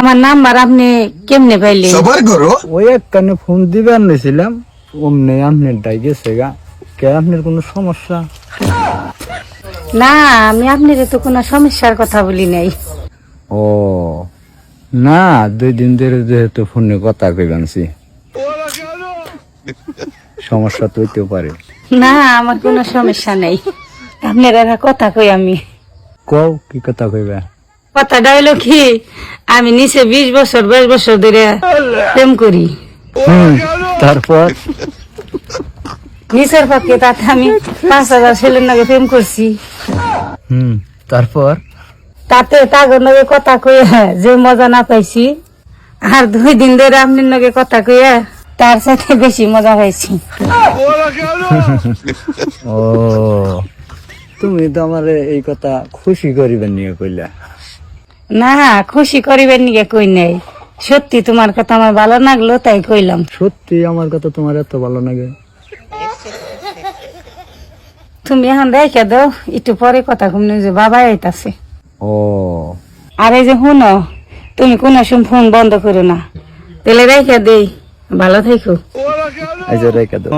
আমার নাম্বার আপনি কেমনে পাইলেন? ওই এক কানে ফোন দিবার নিয়েছিলাম, অমনি আপনার ডাই গেছে গা। কে আপনার কোনো সমস্যা? না, আমি আপনার তো কোনো সমস্যার কথা বলি নাই। ও না, 2 দিন ধরে যেহেতু ফোনে কথা কইবানছি, সমস্যা তো হইতেও পারে। না, আমার কোনো সমস্যা নাই। আপনার একটা কথা কই আমি। কও, কি কথা কইবা? কথাটা হইলো কি, আমি নিচে 20 বছর 22 বছর ধরে প্রেম করি। তারপর নিচের পক্ষে তাতে আমি 5,000 ছেলের নাকি প্রেম করছি। তারপর তাতে তাগর নাকি কথা কইয়া যে মজা না পাইছি, আর 2 দিন ধরে আপনার নাকি কথা কইয়া তার সাথে বেশি মজা পাইছি। ও, তুমি তো আমার এই কথা খুশি করিবেন নিয়ে কইলা। না, খুশি করিবেন নিকে কই নাই, সত্যি তোমার কথা আমার ভালো লাগলো তাই কইলাম। সত্যি আমার কথা তোমার এত ভালো লাগে? তুমি এখন রেখে দাও, একটু পরে কথা কমনে যে বাবা আইতাছে। ও আর এই যে শুনো, তুমি কোন সময় ফোন বন্ধ করো না, তাহলে রেখে দেই। ভালো থেকো। এই যে রেখে দাও।